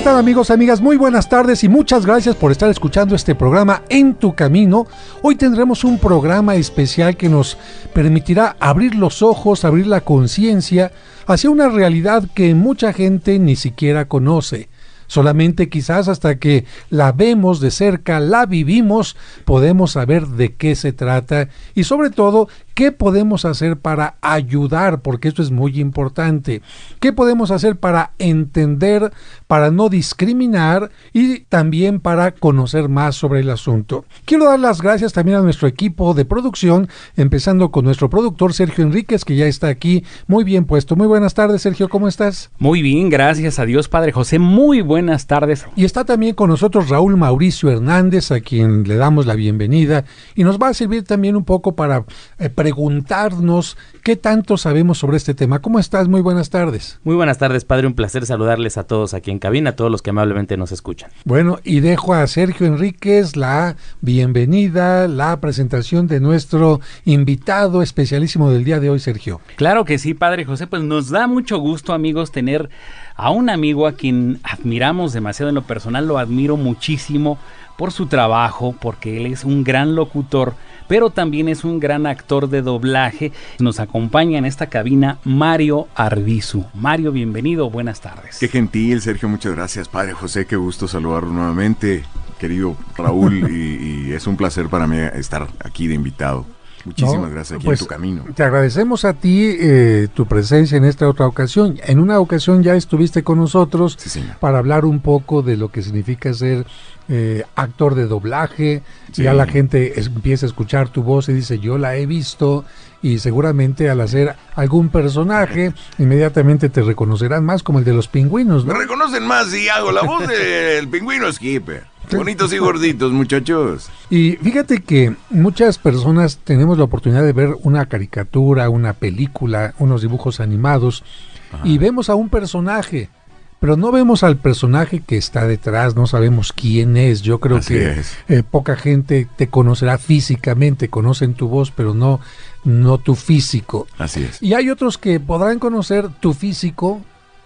tal, amigos, amigas? Muy buenas tardes y muchas gracias por estar escuchando este programa En Tu Camino. Hoy tendremos un programa especial que nos permitirá abrir los ojos, abrir la conciencia hacia una realidad que mucha gente ni siquiera conoce. Solamente quizás hasta que la vemos de cerca, la vivimos, podemos saber de qué se trata y sobre todo qué podemos hacer para ayudar, porque esto es muy importante. ¿Qué podemos hacer para entender, para no discriminar y también para conocer más sobre el asunto? Quiero dar las gracias también a nuestro equipo de producción, empezando con nuestro productor Sergio Enríquez, que ya está aquí muy bien puesto. Muy buenas tardes, Sergio, ¿cómo estás? Muy bien, gracias a Dios, Padre José. Muy buenas tardes. Y está también con nosotros Raúl Mauricio Hernández, a quien le damos la bienvenida, y nos va a servir también un poco para preguntarnos qué tanto sabemos sobre este tema. ¿Cómo estás? Muy buenas tardes. Muy buenas tardes, Padre. Un placer saludarles a todos aquí en cabina, a todos los que amablemente nos escuchan. Bueno, y dejo a Sergio Enríquez la bienvenida, la presentación de nuestro invitado especialísimo del día de hoy, Sergio. Claro que sí, Padre José. Pues nos da mucho gusto, amigos, tener a un amigo a quien admiramos demasiado en lo personal. Lo admiro muchísimo por su trabajo, porque él es un gran locutor, pero también es un gran actor de doblaje. Nos acompaña en esta cabina Mario Arbizu. Mario, bienvenido, buenas tardes. Qué gentil, Sergio, muchas gracias, Padre José, qué gusto saludarlo nuevamente, querido Raúl, y es un placer para mí estar aquí de invitado. Muchísimas gracias aquí en Tu Camino. Te agradecemos a ti tu presencia en esta otra ocasión. En una ocasión ya estuviste con nosotros, sí, señor, para hablar un poco de lo que significa ser actor de doblaje. Sí. Ya la gente empieza a escuchar tu voz y dice, yo la he visto, y seguramente al hacer algún personaje inmediatamente te reconocerán más, como el de los pingüinos, ¿no? Me reconocen más si hago la voz del pingüino Skipper. Bonitos y gorditos, muchachos. Y fíjate que muchas personas tenemos la oportunidad de ver una caricatura, una película, unos dibujos animados, ajá, y vemos a un personaje, pero no vemos al personaje que está detrás, no sabemos quién es. Yo creo así que poca gente te conocerá físicamente, conocen tu voz, pero no tu físico. Así es. Y hay otros que podrán conocer tu físico,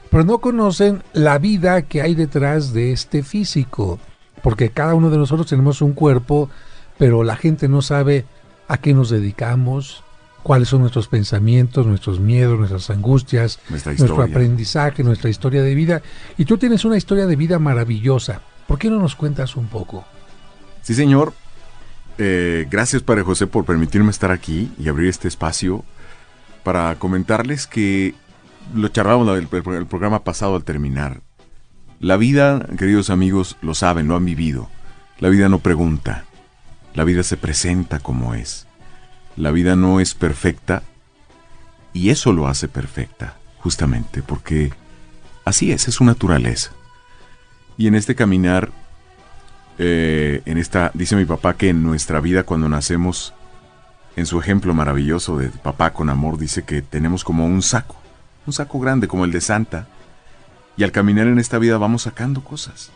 pero no conocen la vida que hay detrás de este físico. Porque cada uno de nosotros tenemos un cuerpo, pero la gente no sabe a qué nos dedicamos, cuáles son nuestros pensamientos, nuestros miedos, nuestras angustias, nuestro aprendizaje, nuestra historia de vida. Y tú tienes una historia de vida maravillosa. ¿Por qué no nos cuentas un poco? Sí, señor. Gracias, Padre José, por permitirme estar aquí y abrir este espacio para comentarles que lo charlábamos el programa pasado al terminar. La vida, queridos amigos, lo saben, lo han vivido. La vida no pregunta. La vida se presenta como es. La vida no es perfecta, y eso lo hace perfecta, justamente, porque así es su naturaleza. Y en este caminar, dice mi papá que en nuestra vida, cuando nacemos, en su ejemplo maravilloso de papá con amor, dice que tenemos como un saco grande como el de Santa, y al caminar en esta vida vamos sacando cosas.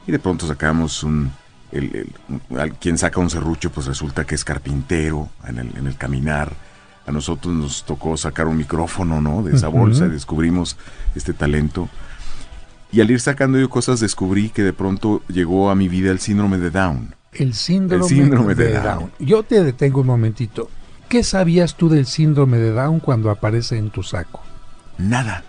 Y de pronto sacamos quien saca un serrucho, pues resulta que es carpintero en el caminar. A nosotros nos tocó sacar un micrófono, ¿no?, de esa bolsa, y descubrimos este talento. Y al ir sacando yo cosas, descubrí que de pronto llegó a mi vida el síndrome de Down. El síndrome de Down. Yo te detengo un momentito. ¿Qué sabías tú del síndrome de Down cuando aparece en tu saco? Nada.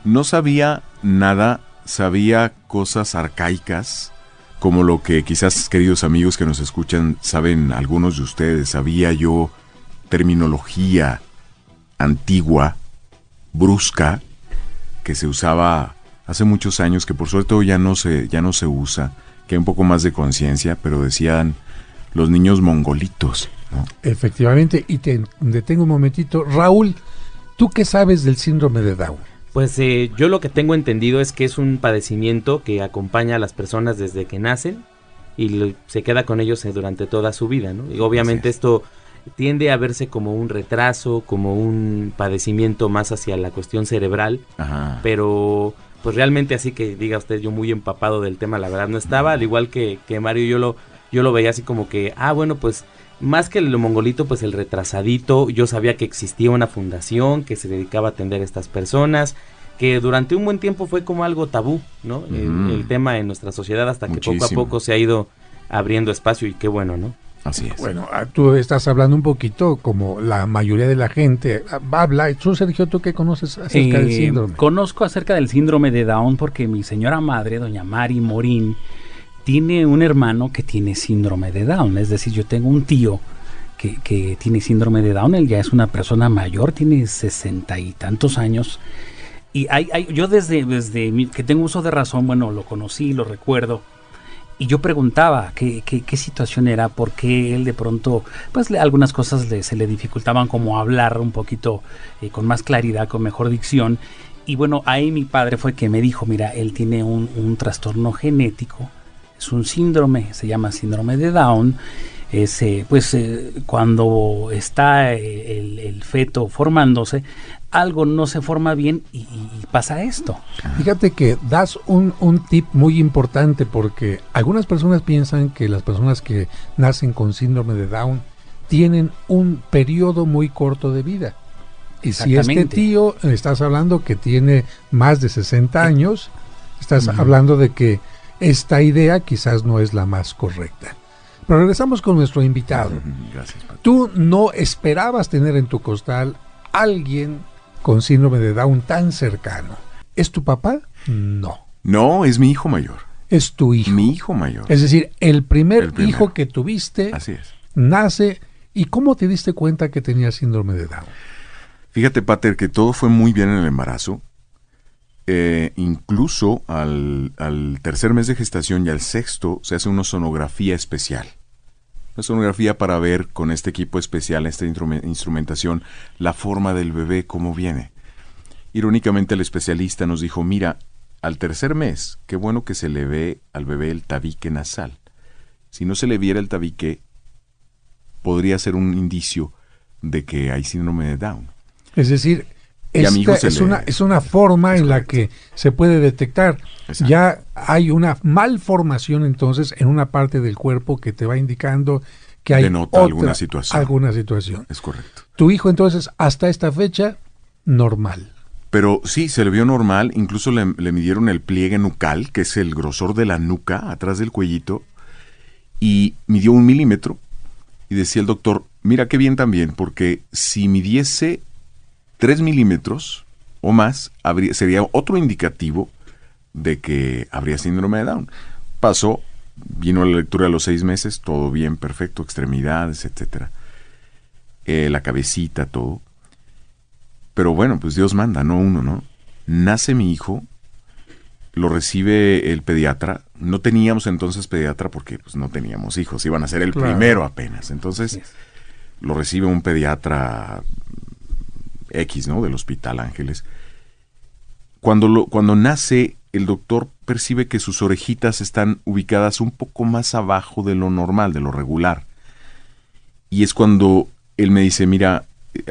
No sabía nada, sabía cosas arcaicas, como lo que quizás, queridos amigos que nos escuchan, saben algunos de ustedes. Sabía yo terminología antigua, brusca, que se usaba hace muchos años, que por suerte ya no se usa, que hay un poco más de conciencia, pero decían los niños mongolitos, ¿no? Efectivamente, y te detengo un momentito. Raúl, ¿tú qué sabes del síndrome de Down? Pues yo lo que tengo entendido es que es un padecimiento que acompaña a las personas desde que nacen y se queda con ellos durante toda su vida, ¿no? Y obviamente esto tiende a verse como un retraso, como un padecimiento más hacia la cuestión cerebral, ajá, pero pues realmente así que diga usted, yo muy empapado del tema, la verdad no estaba, al igual que Mario, yo lo veía así como que, bueno, pues más que el mongolito, pues el retrasadito. Yo sabía que existía una fundación que se dedicaba a atender a estas personas, que durante un buen tiempo fue como algo tabú, ¿no? El tema en nuestra sociedad, hasta que poco a poco se ha ido abriendo espacio, y qué bueno, ¿no? Así es. Bueno, tú estás hablando un poquito como la mayoría de la gente habla. Tú, Sergio, ¿tú qué conoces acerca del síndrome? Conozco acerca del síndrome de Down porque mi señora madre, doña Mari Morín, tiene un hermano que tiene síndrome de Down. Es decir, yo tengo un tío que tiene síndrome de Down. Él ya es una persona mayor, tiene 60 y tantos años. Y yo desde que tengo uso de razón, bueno, lo conocí, lo recuerdo. Y yo preguntaba qué situación era, porque él de pronto, pues algunas cosas se le dificultaban, como hablar un poquito con más claridad, con mejor dicción. Y bueno, ahí mi padre fue que me dijo, mira, él tiene un trastorno genético, es un síndrome, se llama síndrome de Down. Cuando está el feto formándose, algo no se forma bien y pasa esto. Fíjate que das un tip muy importante, porque algunas personas piensan que las personas que nacen con síndrome de Down tienen un periodo muy corto de vida. Y si este tío, estás hablando que tiene más de 60 años, estás hablando de que esta idea quizás no es la más correcta. Pero regresamos con nuestro invitado. Gracias, Pato. Tú no esperabas tener en tu costal alguien con síndrome de Down tan cercano. ¿Es tu papá? No. No, es mi hijo mayor. Es tu hijo. Mi hijo mayor. Es decir, el primer hijo que tuviste. Así es. Nace. ¿Y cómo te diste cuenta que tenía síndrome de Down? Fíjate, Pater, que todo fue muy bien en el embarazo. Incluso al tercer mes de gestación y al sexto se hace una sonografía especial. Una sonografía para ver con este equipo especial, esta instrumentación, la forma del bebé, cómo viene. Irónicamente, el especialista nos dijo, mira, al tercer mes, qué bueno que se le ve al bebé el tabique nasal. Si no se le viera el tabique, podría ser un indicio de que hay síndrome de Down. Es decir, es una forma en la que se puede detectar. Exacto. Ya hay una malformación entonces en una parte del cuerpo que te va indicando que hay alguna situación. Es correcto. Tu hijo entonces hasta esta fecha normal. Pero sí, se le vio normal. Incluso le midieron el pliegue nucal, que es el grosor de la nuca atrás del cuellito, y midió 1 milímetro. Y decía el doctor, mira qué bien también, porque si midiese 3 milímetros o más, sería otro indicativo de que habría síndrome de Down. Pasó, vino la lectura a los 6 meses, todo bien, perfecto, extremidades, etcétera, la cabecita, todo. Pero bueno, pues Dios manda, no uno, ¿no? Nace mi hijo, lo recibe el pediatra. No teníamos entonces pediatra porque pues no teníamos hijos, iban a ser el primero apenas. Entonces lo recibe un pediatra X, ¿no? Del Hospital Ángeles. Cuando nace, el doctor percibe que sus orejitas están ubicadas un poco más abajo de lo normal, de lo regular. Y es cuando él me dice, mira,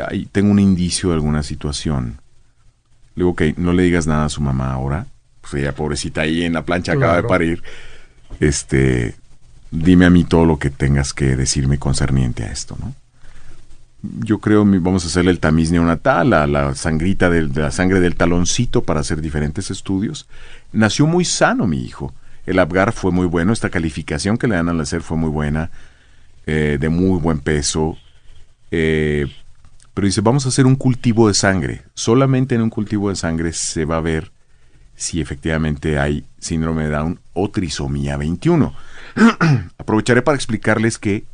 ahí tengo un indicio de alguna situación. Le digo, ok, no le digas nada a su mamá ahora. Pues ella, pobrecita, ahí en la plancha acaba de parir. Dime a mí todo lo que tengas que decirme concerniente a esto, ¿no? Yo creo, vamos a hacerle el tamiz neonatal, la sangrita de la sangre del taloncito para hacer diferentes estudios. Nació muy sano mi hijo. El Apgar fue muy bueno, esta calificación que le dan al nacer fue muy buena, de muy buen peso. Pero dice, vamos a hacer un cultivo de sangre. Solamente en un cultivo de sangre se va a ver si efectivamente hay síndrome de Down o trisomía 21. Aprovecharé para explicarles que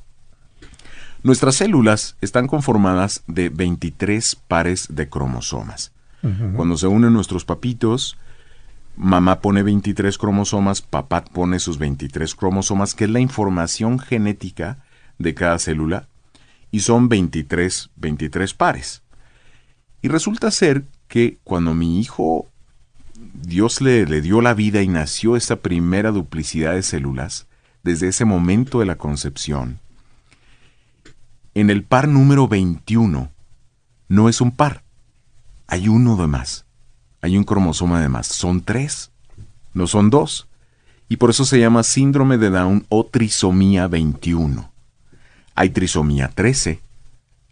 nuestras células están conformadas de 23 pares de cromosomas. Uh-huh. Cuando se unen nuestros papitos, mamá pone 23 cromosomas, papá pone sus 23 cromosomas, que es la información genética de cada célula, y son 23 pares. Y resulta ser que cuando mi hijo, Dios le dio la vida y nació esa primera duplicidad de células, desde ese momento de la concepción, en el par número 21 no es un par, hay uno de más, hay un cromosoma de más, son 3, no son 2, y por eso se llama síndrome de Down o trisomía 21. Hay trisomía 13,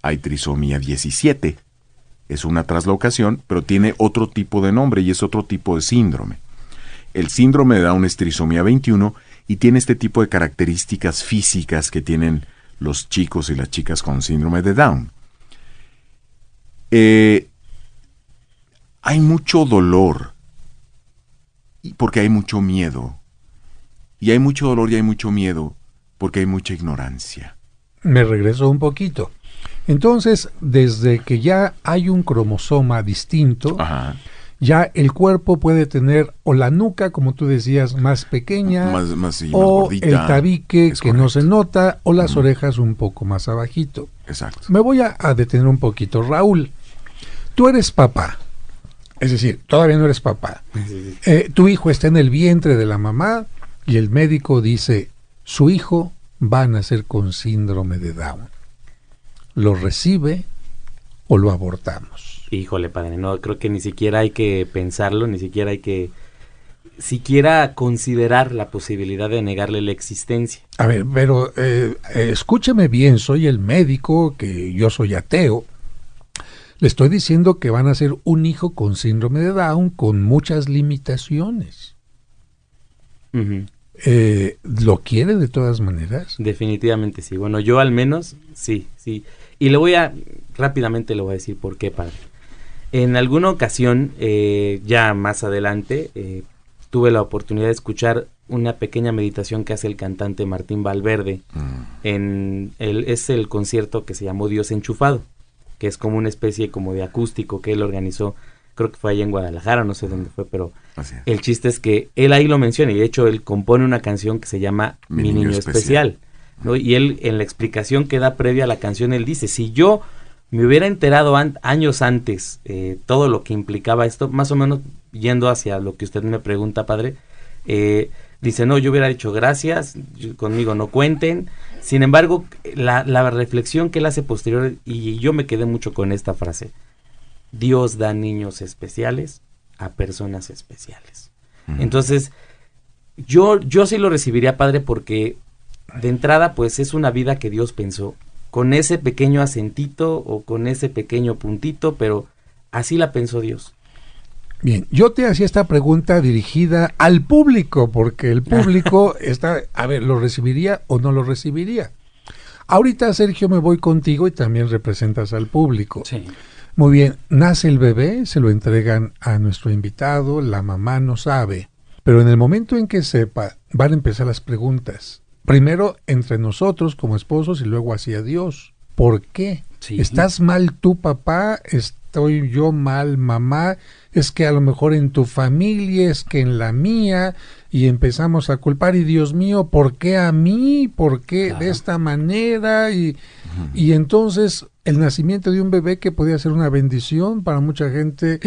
hay trisomía 17 Es una traslocación, pero tiene otro tipo de nombre y es otro tipo de síndrome. El síndrome de Down es trisomía 21 y tiene este tipo de características físicas que tienen los chicos y las chicas con síndrome de Down. Hay mucho dolor porque hay mucho miedo. Y hay mucho dolor y hay mucho miedo porque hay mucha ignorancia. Me regreso un poquito. Entonces, desde que ya hay un cromosoma distinto, Ajá. ya el cuerpo puede tener o la nuca, como tú decías, más pequeña, Sí, más o gordita. el tabique Es que no se correcto. nota, o las orejas un poco más abajito. Exacto. Me voy a detener un poquito. Raúl, tú eres papá, es decir, todavía no eres papá. Tu hijo está en el vientre de la mamá y el médico dice, su hijo va a nacer con síndrome de Down. ¿Lo recibe o lo abortamos? Híjole, padre, no, creo que ni siquiera hay que pensarlo, ni siquiera hay que siquiera considerar la posibilidad de negarle la existencia. A ver, pero escúcheme bien, soy el médico, que yo soy ateo. Le estoy diciendo que van a ser un hijo con síndrome de Down con muchas limitaciones. Ujú. ¿Lo quiere de todas maneras? Definitivamente sí. Bueno, yo al menos sí. Y rápidamente le voy a decir por qué, padre. En alguna ocasión, ya más adelante, tuve la oportunidad de escuchar una pequeña meditación que hace el cantante Martín Valverde. Es el concierto que se llamó Dios Enchufado, que es como una especie como de acústico que él organizó. Creo que fue allá en Guadalajara, no sé dónde fue, pero Así es. el chiste es que él ahí lo menciona, y de hecho él compone una canción que se llama Mi Niño Especial, ¿no? Y él, en la explicación que da previa a la canción, él dice, si yo me hubiera enterado años antes todo lo que implicaba esto, más o menos yendo hacia lo que usted me pregunta, padre, dice, no, yo hubiera dicho gracias, conmigo no cuenten. Sin embargo, la reflexión que él hace posterior, y yo me quedé mucho con esta frase, Dios da niños especiales a personas especiales. Entonces, yo sí lo recibiría, padre, porque de entrada, pues es una vida que Dios pensó, con ese pequeño acentito o con ese pequeño puntito, pero así la pensó Dios. Bien, yo te hacía esta pregunta dirigida al público, porque el público está, a ver, ¿lo recibiría o no lo recibiría? Ahorita, Sergio, me voy contigo y también representas al público. Sí. Muy bien, nace el bebé, se lo entregan a nuestro invitado, la mamá no sabe, pero en el momento en que sepa, van a empezar las preguntas. Primero entre nosotros como esposos y luego hacia Dios. ¿Por qué? Sí. ¿Estás mal tú, papá? ¿Estoy yo mal, mamá? Es que a lo mejor en tu familia, es que en la mía, y empezamos a culpar, y Dios mío, ¿por qué a mí? ¿Por qué de esta manera? Y entonces el nacimiento de un bebé que podía ser una bendición para mucha gente,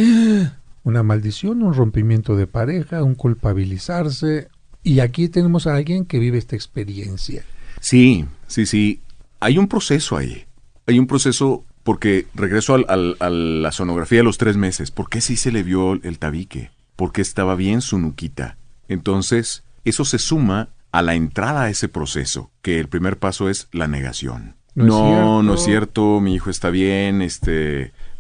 una maldición, un rompimiento de pareja, un culpabilizarse. Y aquí tenemos a alguien que vive esta experiencia. Sí. Hay un proceso ahí. Hay un proceso porque regreso a la sonografía a los 3 meses. ¿Por qué sí se le vio el tabique? Porque estaba bien su nuquita. Entonces, eso se suma a la entrada a ese proceso, que el primer paso es la negación. No es cierto, mi hijo está bien,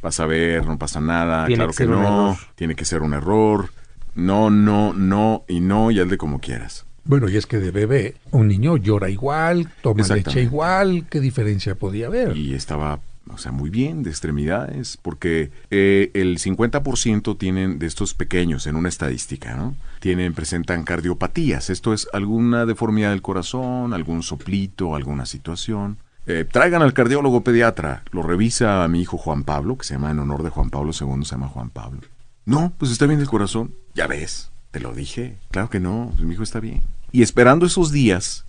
vas a ver, no pasa nada, Tiene claro que que ser un no, error. tiene que ser un error. No, y hazle como quieras. Bueno, y es que de bebé, un niño llora igual, toma leche Exactamente. igual, ¿qué diferencia podía haber? Y estaba, muy bien, de extremidades, porque el 50% tienen de estos pequeños en una estadística, ¿no? Presentan cardiopatías, esto es alguna deformidad del corazón, algún soplito, alguna situación. Traigan al cardiólogo pediatra, lo revisa a mi hijo Juan Pablo, que se llama en honor de Juan Pablo II, se llama Juan Pablo. No, pues está bien el corazón, ya ves, te lo dije, claro que no, pues mi hijo está bien. Y esperando esos días,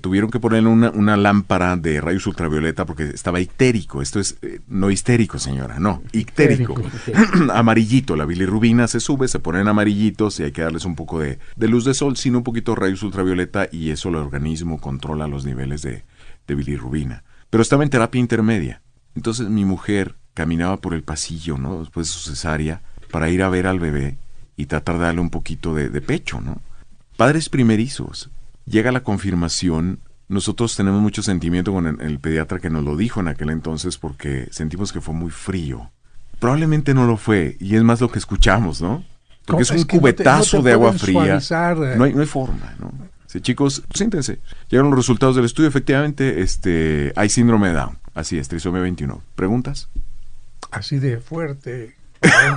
tuvieron que ponerle una lámpara de rayos ultravioleta porque estaba ictérico. Esto es, no histérico, señora, no, ictérico. Amarillito, la bilirrubina se sube, se ponen amarillitos y hay que darles un poco de luz de sol, sino un poquito de rayos ultravioleta y eso el organismo controla los niveles de bilirrubina. Pero estaba en terapia intermedia. Entonces mi mujer caminaba por el pasillo, ¿no? Después de su cesárea, para ir a ver al bebé y tratar de darle un poquito de pecho, ¿no? Padres primerizos. Llega la confirmación. Nosotros tenemos mucho sentimiento con el pediatra que nos lo dijo en aquel entonces porque sentimos que fue muy frío. Probablemente no lo fue, y es más lo que escuchamos, ¿no? Porque es un que cubetazo no te de agua pueden fría. suavizar. No hay forma, ¿no? Sí, chicos, siéntense. Llegaron los resultados del estudio. Efectivamente, hay síndrome de Down. Así es, trisomía 21. ¿Preguntas? Así de fuerte.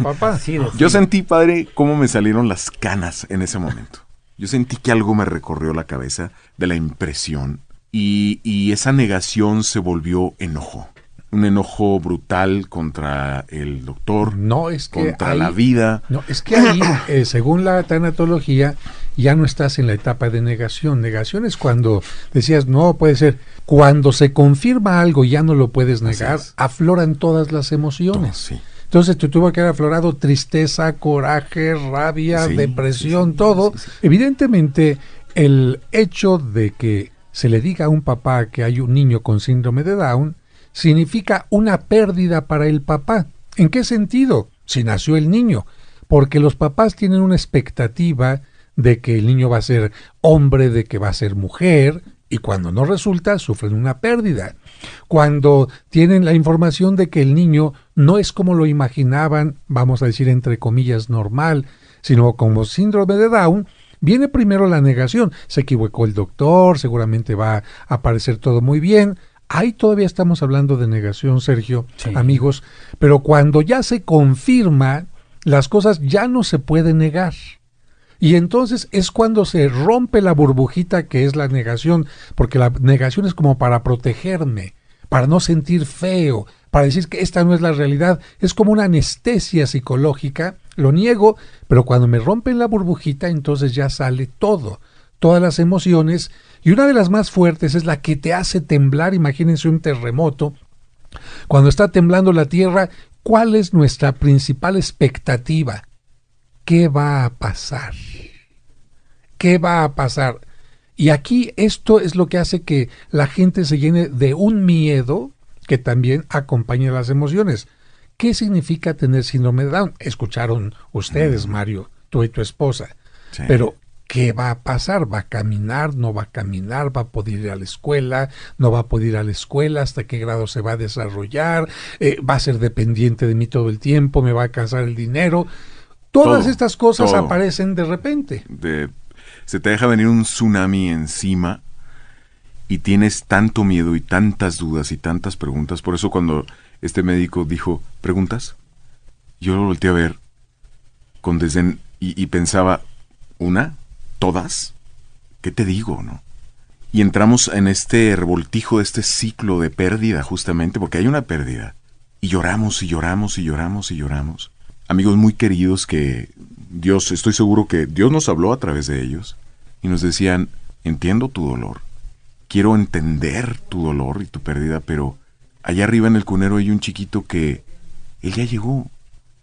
Papá. Sí, de- Yo sentí, padre, cómo me salieron las canas en ese momento. Yo sentí que algo me recorrió la cabeza de la impresión y esa negación se volvió enojo. Un enojo brutal contra el doctor, No, es que contra ahí- la vida. No, es que ahí, según la tanatología, ya no estás en la etapa de negación. Negación es cuando decías, no puede ser. Cuando se confirma algo y ya no lo puedes negar, es. afloran todas las emociones. Todo, sí. Entonces te tuvo que haber aflorado tristeza, coraje, rabia, Sí, depresión, sí, sí, todo. sí, sí. Evidentemente, el hecho de que se le diga a un papá que hay un niño con síndrome de Down significa una pérdida para el papá. ¿En qué sentido? Si nació el niño. Porque los papás tienen una expectativa de que el niño va a ser hombre, de que va a ser mujer, y cuando no resulta, sufren una pérdida. Cuando tienen la información de que el niño no es como lo imaginaban, vamos a decir entre comillas normal, sino como síndrome de Down, viene primero la negación. Se equivocó el doctor, seguramente va a aparecer todo muy bien. Ahí todavía estamos hablando de negación, Sergio, Sí. amigos, pero cuando ya se confirma, las cosas ya no se pueden negar. Y entonces es cuando se rompe la burbujita que es la negación, porque la negación es como para protegerme, para no sentir feo, para decir que esta no es la realidad. Es como una anestesia psicológica, lo niego, pero cuando me rompen la burbujita, entonces ya sale todo, todas las emociones, y una de las más fuertes es la que te hace temblar. Imagínense un terremoto. Cuando está temblando la tierra, ¿cuál es nuestra principal expectativa? ¿Qué va a pasar? ¿Qué va a pasar? Y aquí esto es lo que hace que la gente se llene de un miedo que también acompaña las emociones. ¿Qué significa tener síndrome de Down? Escucharon ustedes, Mario, tú y tu esposa. Sí. Pero, ¿qué va a pasar? ¿Va a caminar? ¿No va a caminar? ¿Va a poder ir a la escuela? ¿No va a poder ir a la escuela? ¿Hasta qué grado se va a desarrollar? ¿Va a ser dependiente de mí todo el tiempo? ¿Me va a alcanzar el dinero? Todas Todo, estas cosas todo. aparecen de repente. Se te deja venir un tsunami encima y tienes tanto miedo y tantas dudas y tantas preguntas. Por eso cuando este médico dijo, ¿preguntas? Yo lo volteé a ver con desdén y pensaba, ¿una? ¿Todas? ¿Qué te digo, no? Y entramos en este revoltijo, este ciclo de pérdida justamente, porque hay una pérdida. Y lloramos y lloramos y lloramos y lloramos. Amigos muy queridos que Dios, estoy seguro que Dios nos habló a través de ellos y nos decían, entiendo tu dolor, quiero entender tu dolor y tu pérdida, pero allá arriba en el cunero hay un chiquito que él ya llegó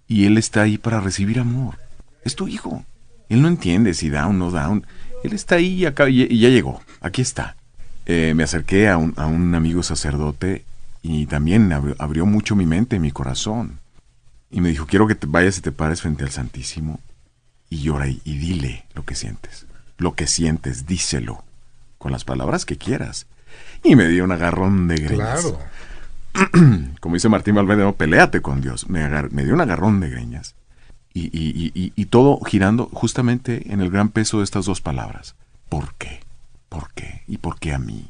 y él está ahí para recibir amor. Es tu hijo. Él no entiende si down o no down. Él está ahí y, acá, y ya llegó. Aquí está. Me acerqué a un amigo sacerdote y también abrió mucho mi mente, mi corazón. Y me dijo, quiero que te vayas y te pares frente al Santísimo y llora y dile lo que sientes. Lo que sientes, díselo con las palabras que quieras. Y me dio un agarrón de greñas. Claro. Como dice Martín Valverde, no, peléate con Dios. Me dio un agarrón de greñas. Y todo girando justamente en el gran peso de estas dos palabras. ¿Por qué? ¿Por qué? ¿Y por qué a mí?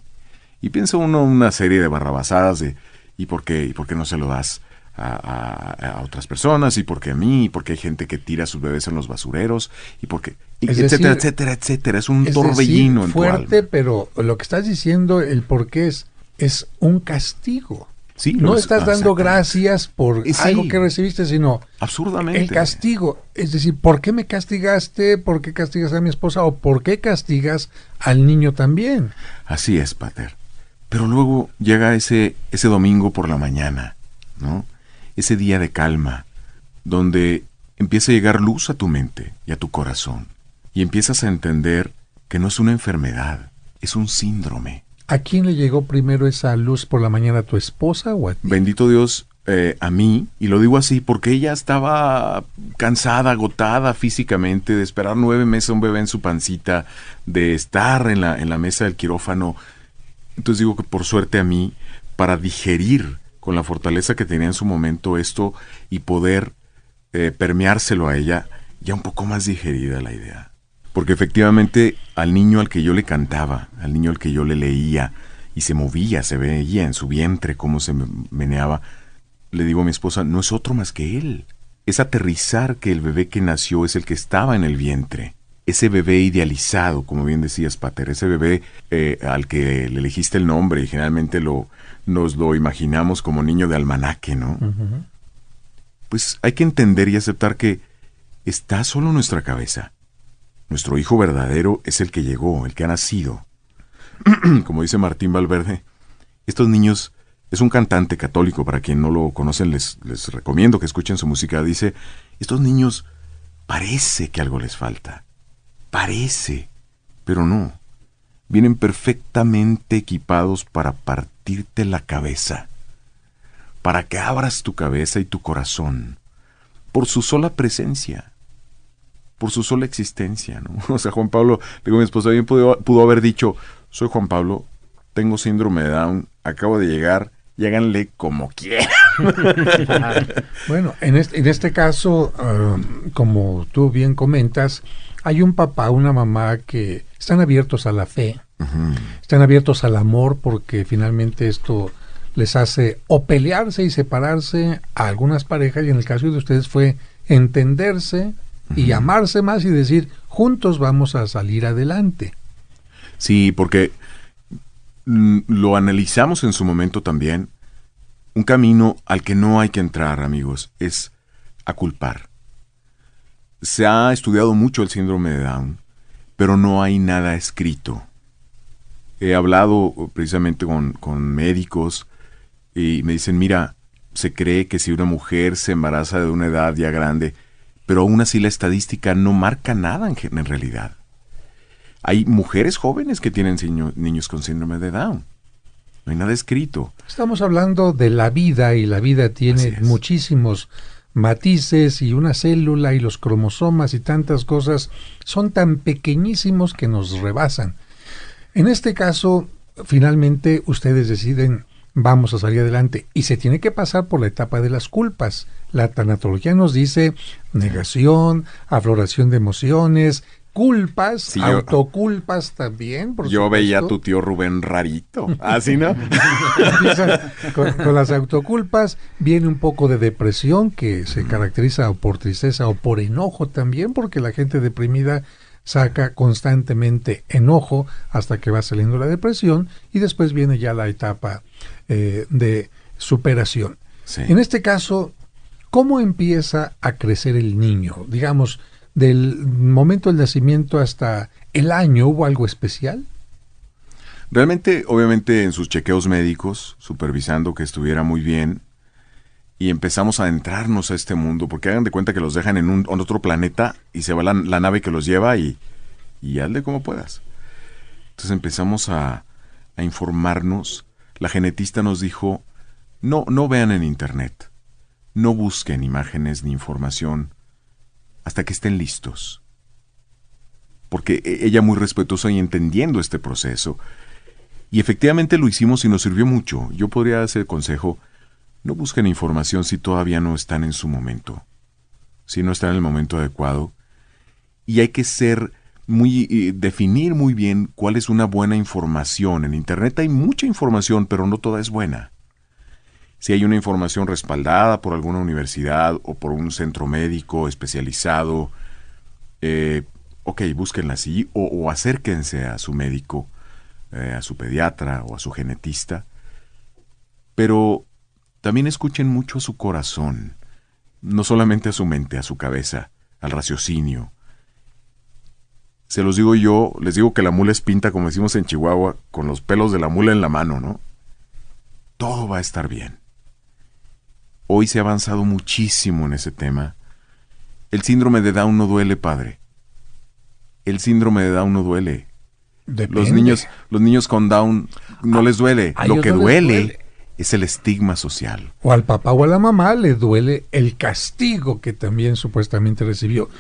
Y piensa uno una serie de barrabasadas de ¿y por qué no se lo das a otras personas? ¿Y por qué a mí? ¿Y por qué hay gente que tira a sus bebés en los basureros? ¿Y por qué? Etcétera, etcétera, etcétera. Es un torbellino en tu fuerte, alma. pero lo que estás diciendo, el por qué es un castigo. Sí, No lo estás dando exactamente. gracias por Sí. algo que recibiste, sino Absurdamente. el castigo. Es decir, ¿por qué me castigaste? ¿Por qué castigas a mi esposa? ¿O por qué castigas al niño también? Así es, pater. Pero luego llega ese domingo por la mañana, ¿no? Ese día de calma, donde empieza a llegar luz a tu mente y a tu corazón. Y empiezas a entender que no es una enfermedad, es un síndrome. ¿A quién le llegó primero esa luz por la mañana? ¿A tu esposa o a ti? Bendito Dios, a mí, y lo digo así porque ella estaba cansada, agotada físicamente, de esperar 9 meses a un bebé en su pancita, de estar en la mesa del quirófano. Entonces digo que por suerte a mí, para digerir con la fortaleza que tenía en su momento esto y poder permeárselo a ella, ya un poco más digerida la idea. Porque efectivamente al niño al que yo le cantaba, al niño al que yo le leía, y se movía, se veía en su vientre cómo se meneaba, le digo a mi esposa, no es otro más que él. Es aterrizar que el bebé que nació es el que estaba en el vientre. Ese bebé idealizado, como bien decías, Pater, ese bebé al que le elegiste el nombre y generalmente nos lo imaginamos como niño de almanaque, ¿no? Ujú. Pues hay que entender y aceptar que está solo en nuestra cabeza. Nuestro hijo verdadero es el que llegó, el que ha nacido. Como dice Martín Valverde, estos niños, es un cantante católico, para quien no lo conocen les recomiendo que escuchen su música, dice, estos niños parece que algo les falta, parece, pero no, vienen perfectamente equipados para partirte la cabeza, para que abras tu cabeza y tu corazón, por su sola presencia, por su sola existencia, ¿no? O sea, Juan Pablo, digo, mi esposa bien pudo haber dicho, soy Juan Pablo, tengo síndrome de Down, acabo de llegar, y háganle como quieran. Bueno, en este caso, como tú bien comentas, hay un papá, una mamá que están abiertos a la fe, están abiertos al amor, porque finalmente esto les hace o pelearse y separarse a algunas parejas, y en el caso de ustedes fue entenderse y amarse más y decir, juntos vamos a salir adelante. Sí, porque lo analizamos en su momento también. Un camino al que no hay que entrar, amigos, es a culpar. Se ha estudiado mucho el síndrome de Down, pero no hay nada escrito. He hablado precisamente con médicos y me dicen, mira, se cree que si una mujer se embaraza de una edad ya grande, pero aún así la estadística no marca nada en realidad. Hay mujeres jóvenes que tienen niños con síndrome de Down. No hay nada escrito. Estamos hablando de la vida, y la vida tiene muchísimos matices, y una célula y los cromosomas y tantas cosas son tan pequeñísimos que nos rebasan. En este caso, finalmente ustedes deciden, vamos a salir adelante, y se tiene que pasar por la etapa de las culpas. La tanatología nos dice negación, afloración de emociones, culpas, sí, autoculpas también, por yo supuesto. veía a tu tío Rubén rarito, así, ¿no? con las autoculpas viene un poco de depresión, que se caracteriza o por tristeza o por enojo también, porque la gente deprimida saca constantemente enojo hasta que va saliendo la depresión, y después viene ya la etapa de superación. Sí. En este caso, ¿cómo empieza a crecer el niño? Digamos, del momento del nacimiento hasta el año, ¿hubo algo especial? Realmente, obviamente, en sus chequeos médicos, supervisando que estuviera muy bien, y empezamos a adentrarnos a este mundo, porque hagan de cuenta que los dejan en otro planeta y se va la nave que los lleva y hazle como puedas. Entonces empezamos a informarnos. La genetista nos dijo, no vean en internet, no busquen imágenes ni información hasta que estén listos. Porque ella, muy respetuosa y entendiendo este proceso, y efectivamente lo hicimos y nos sirvió mucho. Yo podría hacer consejo, no busquen información si todavía no están en su momento, si no están en el momento adecuado, y hay que definir muy bien cuál es una buena información. En internet hay mucha información, pero no toda es buena. Si hay una información respaldada por alguna universidad o por un centro médico especializado, búsquenla así, o acérquense a su médico, a su pediatra o a su genetista. Pero también escuchen mucho a su corazón, no solamente a su mente, a su cabeza, al raciocinio. Se los digo yo, les digo que la mula es pinta, como decimos en Chihuahua, con los pelos de la mula en la mano, ¿no? Todo va a estar bien. Hoy se ha avanzado muchísimo en ese tema. El síndrome de Down no duele, padre. El síndrome de Down no duele. Depende. Los niños con Down no les duele. A Lo ellos que no les duele es el estigma social. O al papá o a la mamá le duele el castigo que también supuestamente recibió.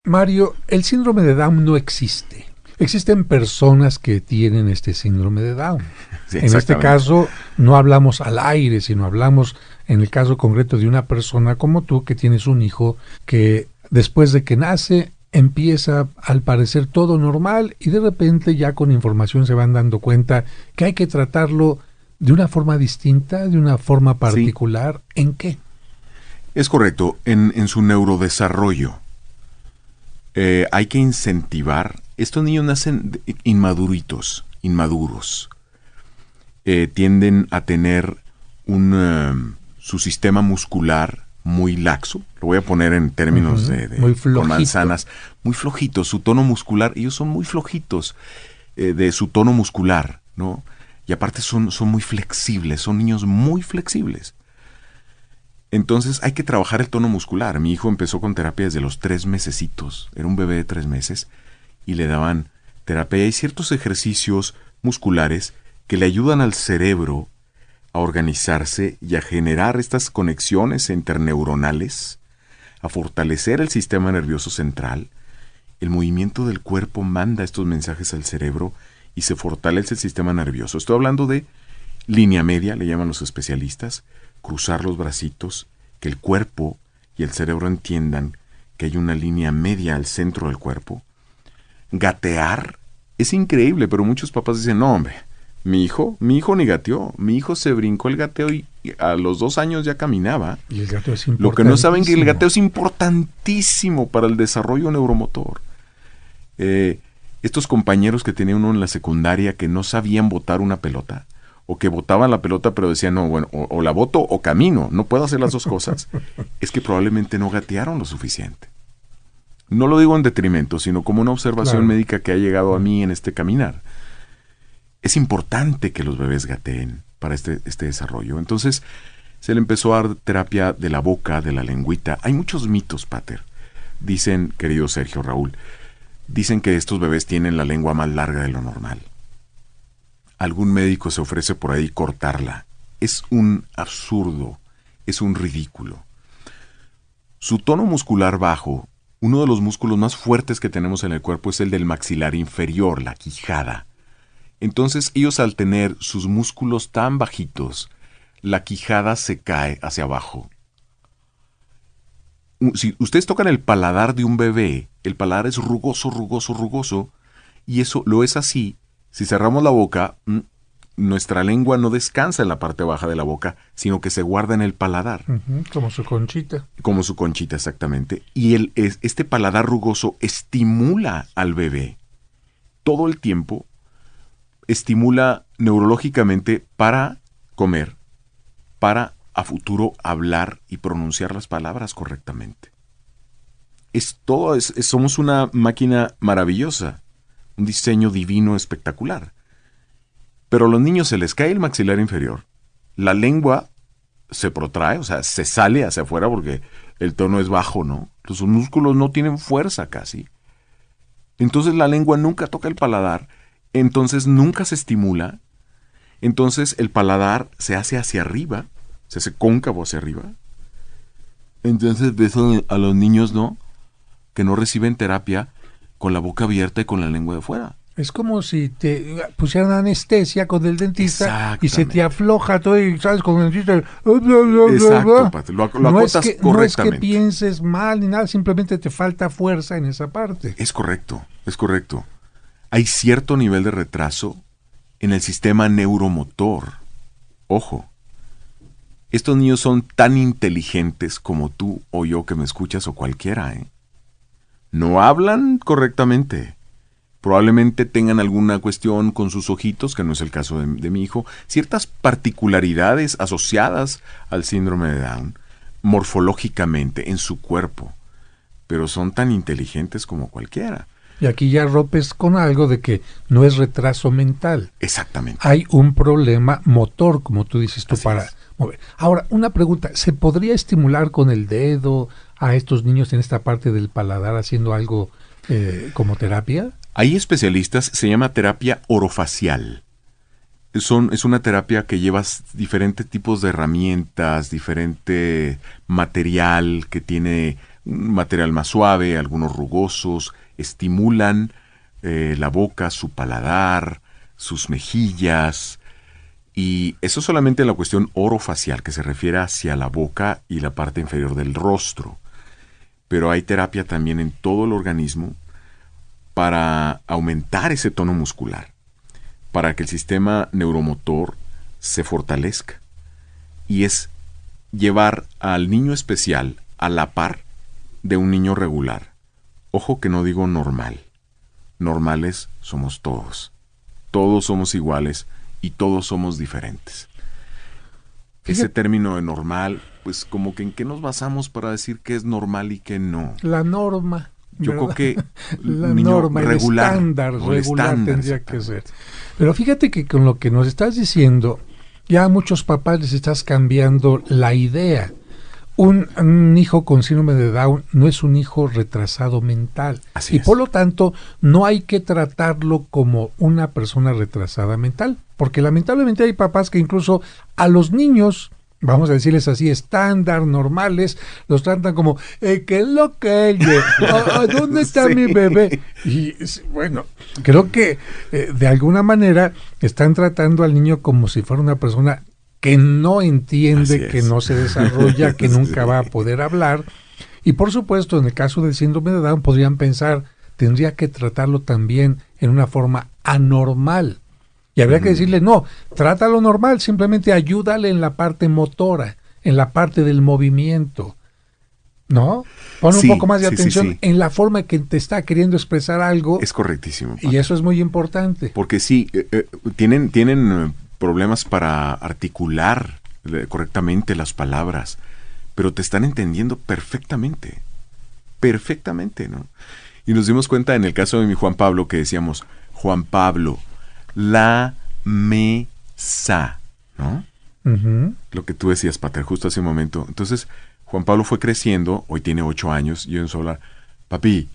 Mario, el síndrome de Down no existe. Existen personas que tienen este síndrome de Down. Sí, En este exactamente. caso no hablamos al aire, sino hablamos en el caso concreto de una persona como tú que tienes un hijo que después de que nace empieza al parecer todo normal y de repente ya con información se van dando cuenta que hay que tratarlo de una forma distinta, de una forma particular. ¿En qué? Es correcto, en su neurodesarrollo hay que incentivar. Estos niños nacen inmaduros. Tienden a tener su sistema muscular muy laxo. Lo voy a poner en términos muy flojito. con manzanas. Muy flojito, su tono muscular. Ellos son muy flojitos de su tono muscular, ¿no? Y aparte son muy flexibles, son niños muy flexibles. Entonces hay que trabajar el tono muscular. Mi hijo empezó con terapia desde los 3 mesecitos. Era un bebé de 3 meses y le daban terapia. Hay ciertos ejercicios musculares que le ayudan al cerebro a organizarse y a generar estas conexiones interneuronales, a fortalecer el sistema nervioso central. El movimiento del cuerpo manda estos mensajes al cerebro y se fortalece el sistema nervioso. Estoy hablando de línea media, le llaman los especialistas, cruzar los bracitos, que el cuerpo y el cerebro entiendan que hay una línea media al centro del cuerpo. Gatear es increíble, pero muchos papás dicen, no hombre, mi hijo ni gateó, mi hijo se brincó el gateo y a los 2 años ya caminaba. Y el gateo es importante. Lo que no saben es que el gateo es importantísimo para el desarrollo neuromotor. Estos compañeros que tenía uno en la secundaria que no sabían botar una pelota, o que botaban la pelota pero decían, no, bueno, o la boto o camino, no puedo hacer las dos cosas, es que probablemente no gatearon lo suficiente. No lo digo en detrimento, sino como una observación médica que ha llegado a mí en este caminar. Es importante que los bebés gateen para este desarrollo. Entonces, se le empezó a dar terapia de la boca, de la lengüita. Hay muchos mitos, Pater. Dicen, querido Sergio, Raúl, dicen que estos bebés tienen la lengua más larga de lo normal. Algún médico se ofrece por ahí cortarla. Es un absurdo, es un ridículo. Su tono muscular bajo, uno de los músculos más fuertes que tenemos en el cuerpo es el del maxilar inferior, la quijada. Entonces ellos al tener sus músculos tan bajitos, la quijada se cae hacia abajo. Si ustedes tocan el paladar de un bebé, el paladar es rugoso, y eso lo es así. Si cerramos la boca, nuestra lengua no descansa en la parte baja de la boca, sino que se guarda en el paladar. Como su conchita. Como su conchita, exactamente. Y este paladar rugoso estimula al bebé todo el tiempo, estimula neurológicamente para comer, para a futuro hablar y pronunciar las palabras correctamente. Somos una máquina maravillosa. Un diseño divino espectacular. Pero a los niños se les cae el maxilar inferior, la lengua se protrae, o sea, se sale hacia afuera porque el tono es bajo, ¿no? Los músculos no tienen fuerza casi. Entonces la lengua nunca toca el paladar, entonces nunca se estimula, entonces el paladar se hace hacia arriba, se hace cóncavo hacia arriba. Entonces ves a los niños, ¿no?, que no reciben terapia con la boca abierta y con la lengua de fuera. Es como si te pusieran anestesia con el dentista y se te afloja todo y sales con el dentista. Exacto, Pati, lo acotas correctamente. No es que pienses mal ni nada, simplemente te falta fuerza en esa parte. Es correcto. Hay cierto nivel de retraso en el sistema neuromotor. Ojo, estos niños son tan inteligentes como tú o yo que me escuchas o cualquiera, ¿eh? No hablan correctamente. Probablemente tengan alguna cuestión con sus ojitos, que no es el caso de mi hijo. Ciertas particularidades asociadas al síndrome de Down, morfológicamente, en su cuerpo. Pero son tan inteligentes como cualquiera. Y aquí ya rompes con algo de que no es retraso mental. Exactamente. Hay un problema motor, como tú dices tú, para mover. Ahora, una pregunta. ¿Se podría estimular con el dedo a estos niños en esta parte del paladar haciendo algo como terapia? Hay especialistas, se llama terapia orofacial. Es una terapia que lleva diferentes tipos de herramientas, diferente material que tiene un material más suave, algunos rugosos, estimulan la boca, su paladar, sus mejillas, y eso solamente en la cuestión orofacial, que se refiere hacia la boca y la parte inferior del rostro. Pero hay terapia también en todo el organismo para aumentar ese tono muscular, para que el sistema neuromotor se fortalezca. Y es llevar al niño especial a la par de un niño regular. Ojo que no digo normal. Normales somos todos. Todos somos iguales y todos somos diferentes. Ese término de normal, pues como que en qué nos basamos para decir qué es normal y qué no. La norma. Yo creo que la niño norma, regular, el estándar o el regular estándar, tendría que ser. Pero fíjate que con lo que nos estás diciendo, ya a muchos papás les estás cambiando la idea. Un hijo con síndrome de Down no es un hijo retrasado mental. Así y es. por lo tanto, no hay que tratarlo como una persona retrasada mental. Porque lamentablemente hay papás que incluso a los niños, vamos a decirles así, estándar, normales, los tratan como, ¿qué es lo que es? ¿Dónde está Sí. mi bebé? Y bueno, creo que de alguna manera están tratando al niño como si fuera una persona que no entiende, Así es. que no se desarrolla, que nunca Sí. va a poder hablar. Y por supuesto, en el caso del síndrome de Down, podrían pensar, tendría que tratarlo también en una forma anormal. Y habría que decirle, no, trátalo normal, simplemente ayúdale en la parte motora, en la parte del movimiento. ¿No? Pon un Sí, poco más de sí, sí, atención sí. en la forma que te está queriendo expresar algo. Es correctísimo. Y eso es muy importante. Porque sí, tienen problemas para articular correctamente las palabras, pero te están entendiendo perfectamente. Perfectamente, ¿no? Y nos dimos cuenta en el caso de mi Juan Pablo que decíamos, Juan Pablo, la mesa, ¿no? Ujú. Lo que tú decías, Pater, justo hace un momento. Entonces, Juan Pablo fue creciendo, hoy tiene 8 años, y yo en su hablar, papi,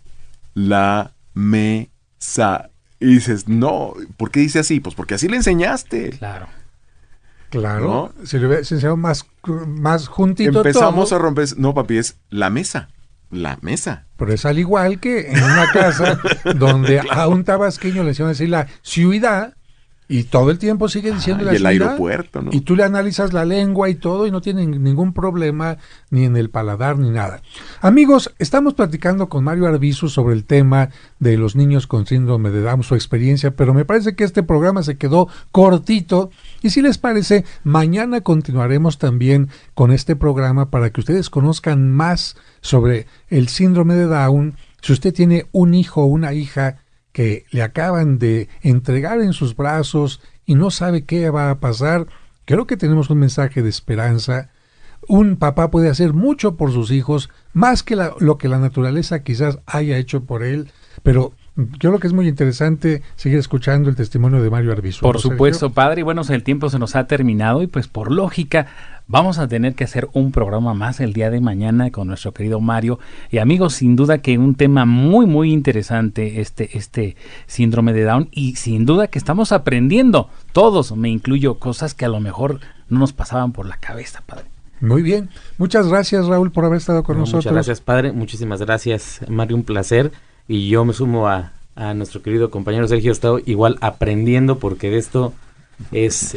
la mesa. Y dices, no, ¿por qué dice así? Pues porque así le enseñaste. Claro. Claro, si le hubiese enseñado más juntito Empezamos todo, a romper, no, papi, es la mesa. La mesa. pero es al igual que en una casa donde a un tabasqueño le hicieron decir la ciudad y todo el tiempo sigue diciendo la Y el ciudad. aeropuerto, ¿no? Y tú le analizas la lengua y todo y no tiene ningún problema ni en el paladar ni nada. Amigos, estamos platicando con Mario Arbizu sobre el tema de los niños con síndrome de Down, su experiencia, pero me parece que este programa se quedó cortito y si les parece, mañana continuaremos también con este programa para que ustedes conozcan más sobre el síndrome de Down. Si usted tiene un hijo o una hija que le acaban de entregar en sus brazos y no sabe qué va a pasar, creo que tenemos un mensaje de esperanza. Un papá puede hacer mucho por sus hijos, más que lo que la naturaleza quizás haya hecho por él, pero yo creo que es muy interesante seguir escuchando el testimonio de Mario Arbizu. Por ¿No, supuesto, Sergio? padre. Y bueno, el tiempo se nos ha terminado y pues por lógica vamos a tener que hacer un programa más el día de mañana con nuestro querido Mario. Y amigos, sin duda que un tema muy, muy interesante este síndrome de Down y sin duda que estamos aprendiendo, todos, me incluyo, cosas que a lo mejor no nos pasaban por la cabeza, padre. Muy bien. Muchas gracias, Raúl, por haber estado con nosotros. Muchas gracias, padre. Muchísimas gracias, Mario. Un placer. Y yo me sumo a nuestro querido compañero Sergio. He estado igual aprendiendo porque de esto es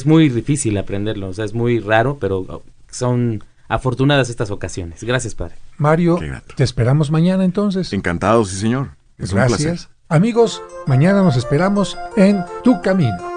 muy difícil aprenderlo. O sea, es muy raro, pero son afortunadas estas ocasiones. Gracias, padre. Mario, Qué grato. te esperamos mañana entonces. Encantado, sí, señor. Es un placer. Gracias. Amigos, mañana nos esperamos en Tu Camino.